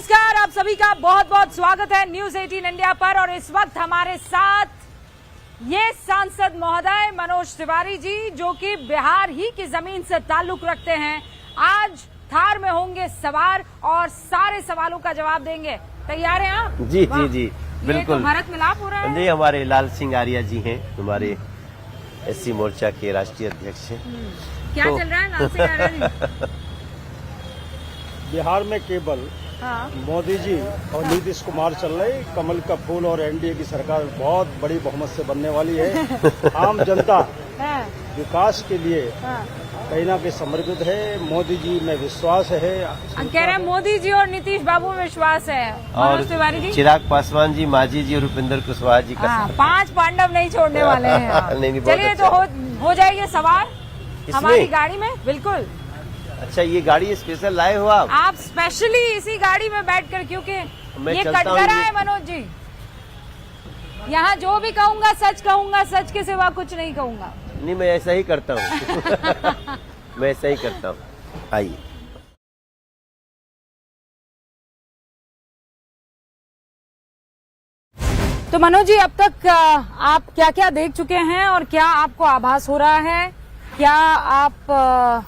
नमस्कार, आप सभी का बहुत बहुत स्वागत है न्यूज 18 इंडिया पर। और इस वक्त हमारे साथ ये सांसद महोदय मनोज तिवारी जी, जो कि बिहार ही की जमीन से ताल्लुक रखते हैं, आज थार में होंगे सवार और सारे सवालों का जवाब देंगे। तैयार हैं आप? जी जी जी बिल्कुल। तो भारत मिलाप हो रहा है। जी, हमारे लाल सिंह आर्या जी हैं, हमारे एससी मोर्चा के राष्ट्रीय अध्यक्ष हैं। क्या चल रहा है लाल सिंह आर्या जी? बिहार में केवल मोदी जी और नीतीश कुमार चल रहे, कमल का फूल और एनडीए की सरकार बहुत बड़ी बहुमत से बनने वाली है। आम जनता विकास के लिए कहीं ना कहीं समर्पित है। मोदी जी में विश्वास है। कह रहे हैं मोदी जी और नीतीश बाबू में विश्वास है। मनोज तिवारी जी, चिराग पासवान जी, मांझी जी और उपेंद्र कुशवाहा जी का 5 पांडव नहीं छोड़ने वाले हैं। नहीं, चलिए तो हो जाएगी सवार हमारी गाड़ी में। बिल्कुल। अच्छा, ये गाड़ी स्पेशल लाए हो आप स्पेशली इसी गाड़ी में बैठकर, क्योंकि ये चलता कटघरा है मनोज जी। यहाँ जो भी कहूँगा, सच के सिवा कुछ नहीं कहूँगा। नहीं, मैं ऐसा ही करता हूँ। मैं ऐसा ही करता हूँ। आइए। तो मनोज जी, अब तक आप क्या क्या देख चुके हैं और क्या आपको आभास हो रहा है? क्या आप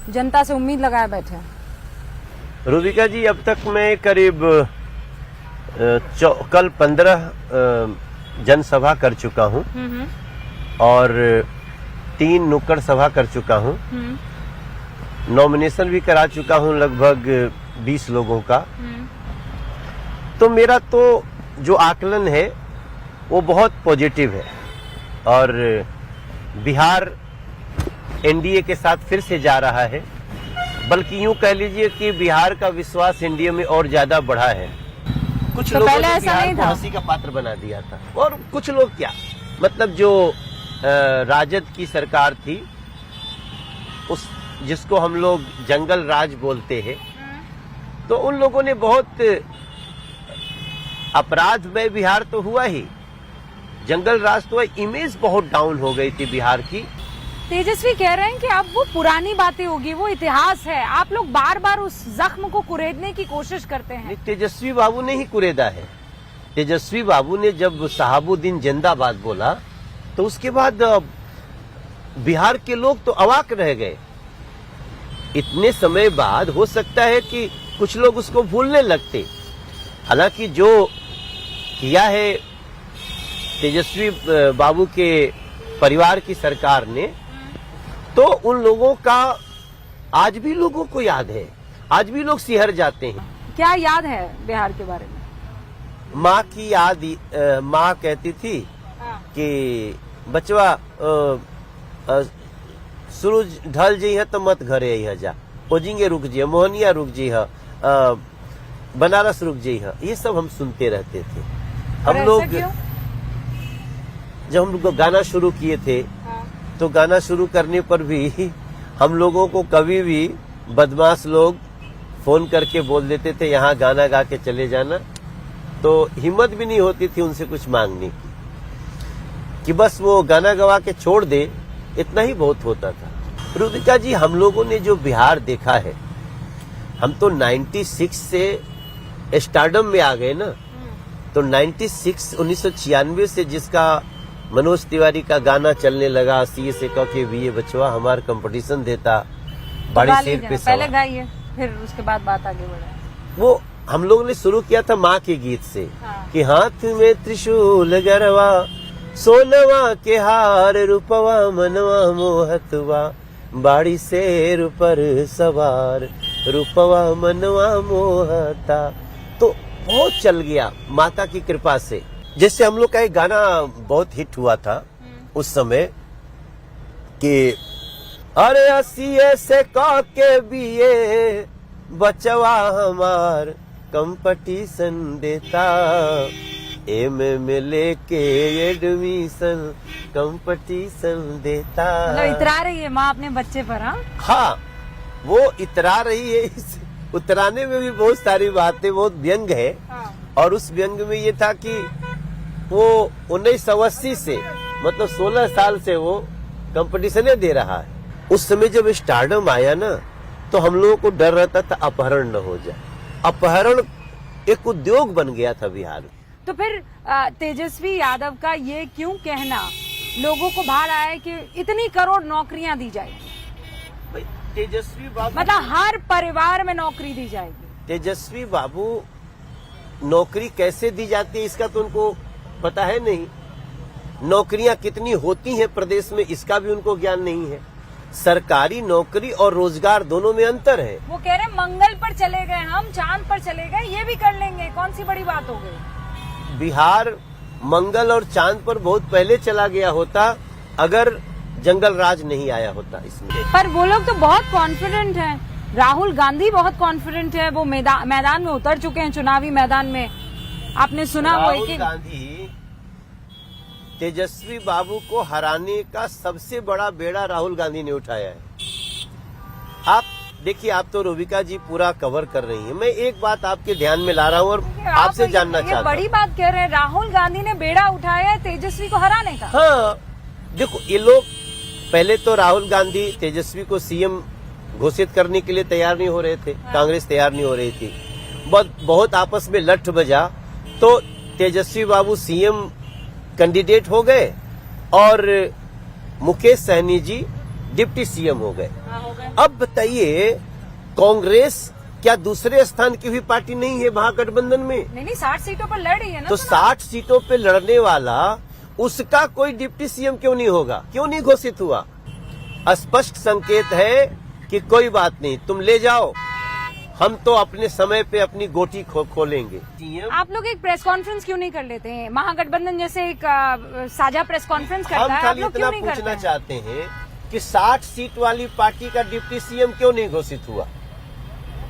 जनता से उम्मीद लगाए बैठे हैं? रूबिका जी, अब तक मैं करीब कल 15 जनसभा कर चुका हूँ और 3 नुक्कड़ सभा कर चुका हूँ। नॉमिनेशन भी करा चुका हूँ लगभग 20 लोगों का। तो मेरा तो जो आकलन है वो बहुत पॉजिटिव है और बिहार एनडीए के साथ फिर से जा रहा है। बल्कि यूं कह लीजिए कि बिहार का विश्वास एनडीए में और ज्यादा बढ़ा है। कुछ तो लोगों पहले ने ऐसा बिहार नहीं को था। हंसी का पात्र बना दिया था। और कुछ लोग क्या, मतलब जो राजद की सरकार थी, उस जिसको हम लोग जंगल राज बोलते हैं, तो उन लोगों ने बहुत अपराध में बिहार तो हुआ ही, जंगल राज तो इमेज बहुत डाउन हो गई थी बिहार की। तेजस्वी कह रहे हैं कि अब वो पुरानी बातें होगी, वो इतिहास है। आप लोग बार बार उस जख्म को कुरेदने की कोशिश करते हैं। तेजस्वी बाबू ने ही कुरेदा है। तेजस्वी बाबू ने जब शहाबुद्दीन जिंदाबाद बोला तो उसके बाद बिहार के लोग तो अवाक रह गए। इतने समय बाद हो सकता है कि कुछ लोग उसको भूलने लगते। हालांकि जो किया है तेजस्वी बाबू के परिवार की सरकार ने, तो उन लोगों का आज भी लोगों को याद है। आज भी लोग सिहर जाते हैं। क्या याद है बिहार के बारे में? माँ की याद। माँ कहती थी कि बचवा सूरज ढल जी है तो मत घरे ही जा, ओजिंगे रुक जी, मोहनिया रुक जी है, बनारस रुक जी है। ये सब हम सुनते रहते थे। हम लोग जब हम लोग गाना शुरू किए थे, तो गाना शुरू करने पर भी हम लोगों को कभी भी बदमाश लोग फोन करके बोल देते थे यहाँ गाना गा के चले जाना। तो हिम्मत भी नहीं होती थी उनसे कुछ मांगने की, कि बस वो गाना गवा के छोड़ दे, इतना ही बहुत होता था। रुदिका जी, हम लोगों ने जो बिहार देखा है, हम तो 96 से स्टारडम में आ गए ना। तो 1996 से जिसका मनोज तिवारी का गाना चलने लगा, सी से कह के भी ये बचवा हमारा कंपटीशन देता, बड़ी शेर पे पहले गाइए, फिर उसके बाद बात आगे बढ़े। वो हम लोगों ने शुरू किया था माँ के गीत से। कि हाथ में त्रिशूल गरवा, सोनवा के हार, रूपवा मनवा मोहतवा, बाड़ी शेर पर सवार, रूपवा मनवा मोहता। तो बहुत चल गया माता की कृपा से। जैसे हम लोग का एक गाना बहुत हिट हुआ था उस समय कि अरे असिए से कह के भी ये बचवा हमार कंपटीशन देता, में लेके एडमिशन कंपटीशन देता। मतलब इतरा रही है माँ अपने बच्चे पर। हाँ, वो इतरा रही है। इस उतराने में भी बहुत सारी बातें, बहुत व्यंग है। और उस व्यंग में ये था कि वो 1980 से, मतलब 16 साल से वो कंपटीशने दे रहा है। उस समय जब स्टारडम आया ना, तो हम लोगों को डर रहता था अपहरण न हो जाए। अपहरण एक उद्योग बन गया था बिहार में। तो फिर तेजस्वी यादव का ये क्यों कहना लोगों को भा रहा है कि इतनी करोड़ नौकरियां दी जाएगी, भाई तेजस्वी बाबू, मतलब हर परिवार में नौकरी दी जाएगी। तेजस्वी बाबू नौकरी कैसे दी जाती है इसका तो उनको पता है नहीं, नौकरियां कितनी होती हैं प्रदेश में इसका भी उनको ज्ञान नहीं है। सरकारी नौकरी और रोजगार दोनों में अंतर है। वो कह रहे हैं मंगल पर चले गए हम, चांद पर चले गए, ये भी कर लेंगे, कौन सी बड़ी बात हो गई। बिहार मंगल और चांद पर बहुत पहले चला गया होता अगर जंगल राज नहीं आया होता इसमें। पर वो लोग तो बहुत कॉन्फिडेंट हैं, राहुल गांधी बहुत कॉन्फिडेंट है, वो मैदान में उतर चुके हैं, चुनावी मैदान में। आपने सुना वो राहुल गांधी तेजस्वी बाबू को हराने का सबसे बड़ा बेड़ा राहुल गांधी ने उठाया है। आप देखिए, आप तो रूबिका जी पूरा कवर कर रही हैं, मैं एक बात आपके ध्यान में ला रहा हूँ और आपसे जानना चाहता हूँ। बड़ी बात कह रहे हैं, राहुल गांधी ने बेड़ा उठाया है तेजस्वी को हराने का। हाँ, देखो ये लोग पहले तो राहुल गांधी तेजस्वी को सीएम घोषित करने के लिए तैयार नहीं हो रहे थे, कांग्रेस तैयार नहीं हो रही थी, बहुत आपस में लठ बजा तो तेजस्वी बाबू सीएम कैंडिडेट हो गए और मुकेश सहनी जी डिप्टी सीएम हो गए। अब बताइए, कांग्रेस क्या दूसरे स्थान की भी पार्टी नहीं है महागठबंधन में? नहीं, 60 सीटों पर लड़ रही है ना। तो 60 सीटों पे लड़ने वाला उसका कोई डिप्टी सीएम क्यों नहीं होगा, क्यों नहीं घोषित हुआ? स्पष्ट संकेत है कि कोई बात नहीं, तुम ले जाओ, हम तो अपने समय पे अपनी गोटी खोलेंगे। आप लोग एक प्रेस कॉन्फ्रेंस क्यों नहीं कर लेते हैं? महागठबंधन जैसे एक साझा प्रेस कॉन्फ्रेंस करता हम है, खाली इतना पूछना चाहते हैं कि 60 सीट वाली पार्टी का डिप्टी सीएम क्यों नहीं घोषित हुआ?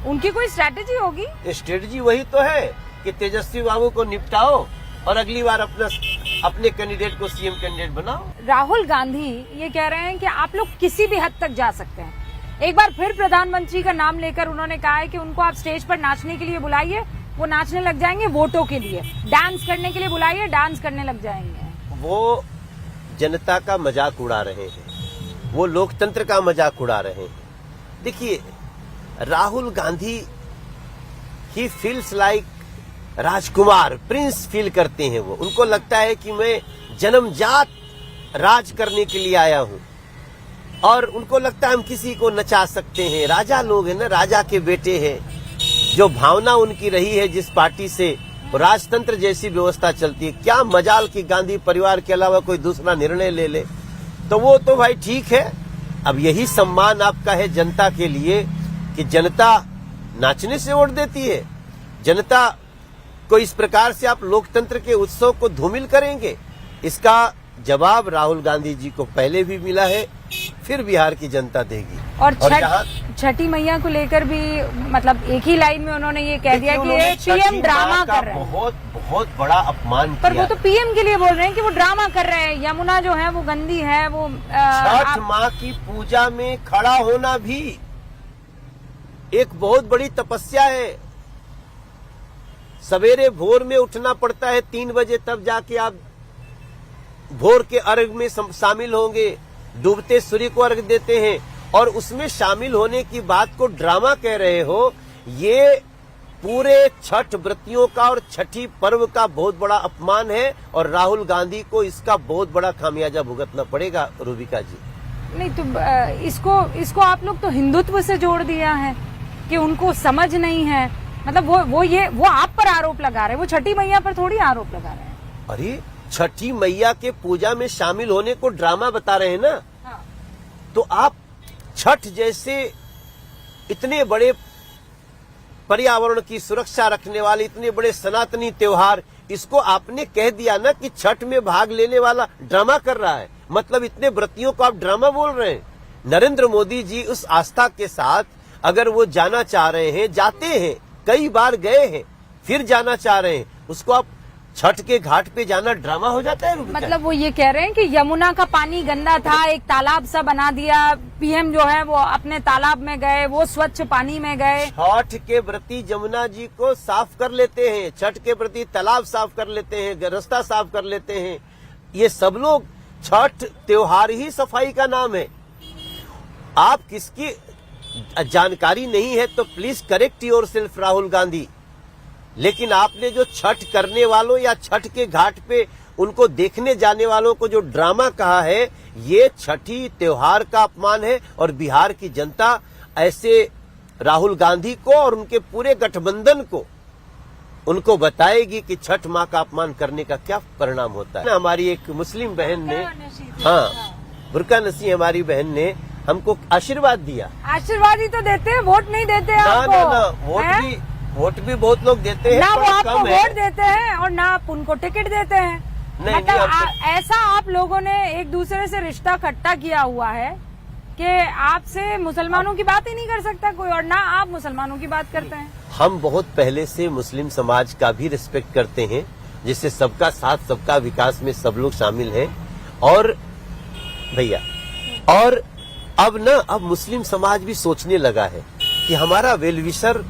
उनकी कोई स्ट्रैटेजी होगी? स्ट्रेटजी वही तो है कि तेजस्वी बाबू को निपटाओ और अगली बार अपने कैंडिडेट को सीएम कैंडिडेट बनाओ। राहुल गांधी ये कह रहे हैं कि आप लोग किसी भी हद तक जा सकते हैं। एक बार फिर प्रधानमंत्री का नाम लेकर उन्होंने कहा है कि उनको आप स्टेज पर नाचने के लिए बुलाइए, वो नाचने लग जाएंगे वोटों के लिए, डांस करने के लिए बुलाइए, डांस करने लग जाएंगे। वो जनता का मजाक उड़ा रहे हैं, वो लोकतंत्र का मजाक उड़ा रहे हैं। देखिए, Rahul Gandhi he feels like Rajkumar, Prince feel करते हैं वो। उनको लगता है कि मैं जन्मजात राज करने के लिए आया हूं और उनको लगता है हम किसी को नचा सकते हैं। राजा लोग हैं ना, राजा के बेटे हैं। जो भावना उनकी रही है जिस पार्टी से, राजतंत्र जैसी व्यवस्था चलती है, क्या मजाल की गांधी परिवार के अलावा कोई दूसरा निर्णय ले ले, तो वो तो भाई ठीक है। अब यही सम्मान आपका है जनता के लिए कि जनता नाचने से वोट देती है। जनता को इस प्रकार से आप लोकतंत्र के उत्सव को धूमिल करेंगे? इसका जवाब राहुल गांधी जी को पहले भी मिला है, फिर बिहार की जनता देगी। और छठी मैया को लेकर भी मतलब एक ही लाइन में उन्होंने ये कह दिया कि ये पीएम ड्रामा कर रहे हैं। बहुत बड़ा अपमान पर किया। वो तो पीएम के लिए बोल रहे हैं कि वो ड्रामा कर रहे हैं, यमुना जो है वो गंदी है। वो छठ माँ की पूजा में खड़ा होना भी एक बहुत बड़ी तपस्या है। सवेरे भोर में उठना पड़ता है 3 बजे, तब जाके आप भोर के अर्घ में शामिल होंगे। डूबते सूर्य को अर्घ देते हैं और उसमें शामिल होने की बात को ड्रामा कह रहे हो। ये पूरे छठ व्रतियों का और छठी पर्व का बहुत बड़ा अपमान है और राहुल गांधी को इसका बहुत बड़ा खामियाजा भुगतना पड़ेगा। रूबिका जी, नहीं तो इसको आप लोग तो हिंदुत्व से जोड़ दिया है कि उनको समझ नहीं है। मतलब वो आप पर आरोप लगा रहे हैं, वो छठी मैया पर थोड़ी आरोप लगा रहे हैं। अरे छठी मैया के पूजा में शामिल होने को ड्रामा बता रहे हैं ना। हाँ। तो आप छठ जैसे इतने बड़े पर्यावरण की सुरक्षा रखने वाले इतने बड़े सनातनी त्योहार, इसको आपने कह दिया ना कि छठ में भाग लेने वाला ड्रामा कर रहा है। मतलब इतने व्रतियों को आप ड्रामा बोल रहे हैं। नरेंद्र मोदी जी उस आस्था के साथ अगर वो जाना चाह रहे हैं, जाते हैं, कई बार गए हैं, फिर जाना चाह रहे हैं, उसको आप छठ के घाट पे जाना ड्रामा हो जाता है? मतलब वो ये कह रहे हैं कि यमुना का पानी गंदा था, एक तालाब सा बना दिया, पीएम जो है वो अपने तालाब में गए, वो स्वच्छ पानी में गए। छठ के व्रती यमुना जी को साफ कर लेते हैं, छठ के व्रती तालाब साफ कर लेते हैं, रास्ता साफ कर लेते हैं। ये सब लोग, छठ त्योहार ही सफाई का नाम है। आप किसकी जानकारी नहीं है तो please correct yourself Rahul Gandhi. लेकिन आपने जो छठ करने वालों या छठ के घाट पे उनको देखने जाने वालों को जो ड्रामा कहा है, ये छठी त्योहार का अपमान है। और बिहार की जनता ऐसे राहुल गांधी को और उनके पूरे गठबंधन को उनको बताएगी कि छठ माँ का अपमान करने का क्या परिणाम होता है। हमारी एक मुस्लिम बहन ने, हाँ, बुर्का नसी हमारी बहन ने हमको आशीर्वाद दिया। आशीर्वाद ही तो देते हैं, वोट नहीं देते ना आपको। ना ना, वोट भी बहुत लोग देते हैं, ना वो पर आपको कम है। वोट देते हैं और ना आप उनको टिकट देते हैं। नहीं, मतलब नहीं, ऐसा आप लोगों ने एक दूसरे से रिश्ता खट्टा किया हुआ है कि आपसे मुसलमानों की बात ही नहीं कर सकता कोई, और ना आप मुसलमानों की बात करते हैं। हम बहुत पहले से मुस्लिम समाज का भी रिस्पेक्ट करते हैं, जिससे सबका साथ सबका विकास में सब लोग शामिल हैं। और भैया, और अब मुस्लिम समाज भी सोचने लगा है कि हमारा वेलविशर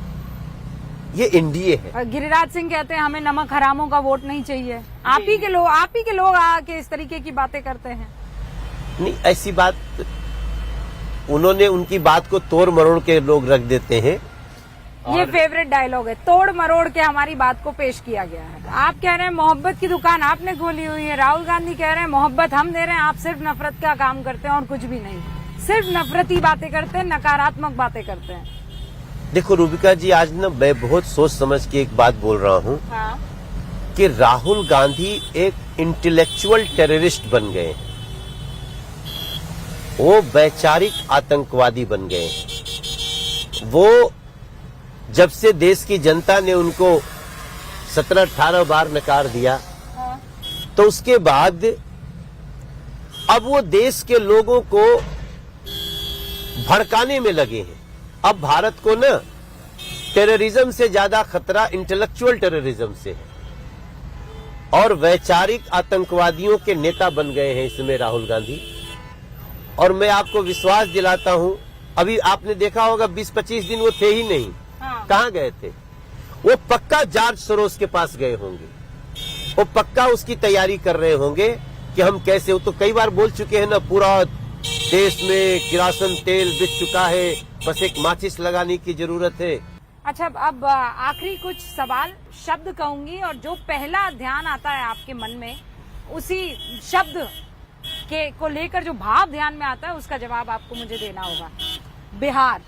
ये एनडीए है। गिरिराज सिंह कहते हैं हमें नमक हरामों का वोट नहीं चाहिए। आप ही के लोग आके इस तरीके की बातें करते हैं। नहीं, ऐसी बात उन्होंने उनकी बात को तोड़ मरोड़ के लोग रख देते हैं। ये फेवरेट डायलॉग है, तोड़ मरोड़ के हमारी बात को पेश किया गया है। आप कह रहे हैं मोहब्बत की दुकान आपने खोली हुई है, राहुल गांधी कह रहे हैं मोहब्बत हम दे रहे हैं, आप सिर्फ नफरत का काम करते हैं और कुछ भी नहीं, सिर्फ नफरती बातें करते हैं, नकारात्मक बातें करते हैं। देखो रूबिका जी, आज ना मैं बहुत सोच समझ के एक बात बोल रहा हूँ हाँ। कि राहुल गांधी एक इंटेलेक्चुअल टेररिस्ट बन गए, वो वैचारिक आतंकवादी बन गए। वो जब से देश की जनता ने उनको 17-18 बार नकार दिया, तो उसके बाद अब वो देश के लोगों को भड़काने में लगे हैं। अब भारत को ना टेररिज्म से ज्यादा खतरा इंटेलेक्चुअल टेररिज्म से है, और वैचारिक आतंकवादियों के नेता बन गए हैं इसमें राहुल गांधी। और मैं आपको विश्वास दिलाता हूं, अभी आपने देखा होगा 20-25 दिन वो थे ही नहीं। हाँ। कहां गए थे? वो पक्का जॉर्ज सोरोस के पास गए होंगे, वो पक्का उसकी तैयारी कर रहे होंगे कि हम कैसे। वो तो कई बार बोल चुके हैं ना, पूरा देश में किरासन तेल बिक चुका है, बस एक माचिस लगाने की जरूरत है। अच्छा, अब आखिरी कुछ सवाल शब्द कहूंगी, और जो पहला ध्यान आता है आपके मन में, उसी शब्द के को लेकर जो भाव ध्यान में आता है, उसका जवाब आपको मुझे देना होगा। बिहार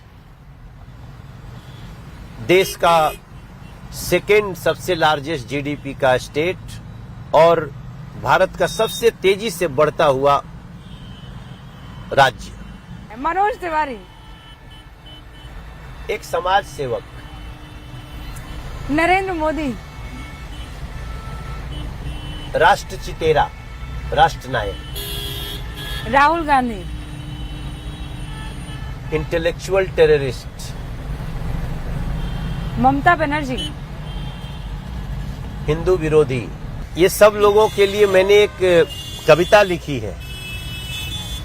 देश का सेकेंड सबसे लार्जेस्ट जीडीपी का स्टेट और भारत का सबसे तेजी से बढ़ता हुआ राज्य। मनोज तिवारी एक समाज सेवक। नरेंद्र मोदी राष्ट्र चितेरा, राष्ट्र नायक। Rahul Gandhi intellectual terrorist. ममता बनर्जी हिंदू विरोधी। ये सब लोगों के लिए मैंने एक कविता लिखी है।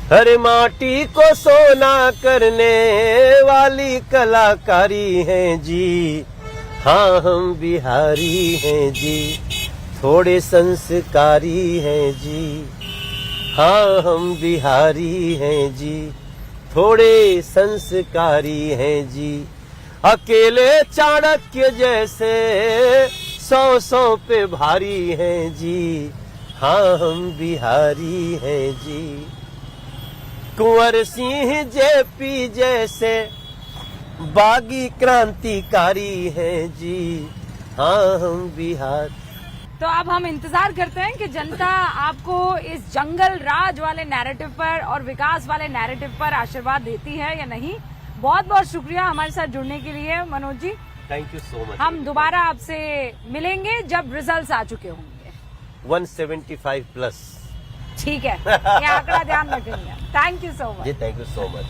हर माटी को सोना करने वाली कलाकारी है जी, हाँ हम बिहारी हैं जी, थोड़े संस्कारी हैं जी, हाँ हम बिहारी हैं जी, थोड़े संस्कारी हैं जी। अकेले चाणक्य जैसे 100 पे भारी हैं जी, हाँ हम बिहारी हैं जी। कुंवर सिंह जेपी जैसे बागी क्रांतिकारी हैं जी, हाँ हम बिहार। तो अब हम इंतजार करते हैं कि जनता आपको इस जंगल राज वाले नैरेटिव पर और विकास वाले नैरेटिव पर आशीर्वाद देती है या नहीं। बहुत बहुत शुक्रिया हमारे साथ जुड़ने के लिए Manoj ji. Thank you so much. हम दोबारा आपसे मिलेंगे जब रिजल्ट्स आ चुके होंगे। 175 प्लस। ठीक है, ये आंकड़ा ध्यान रखेंगे। Thank you so much. जी थैंक यू सो मच।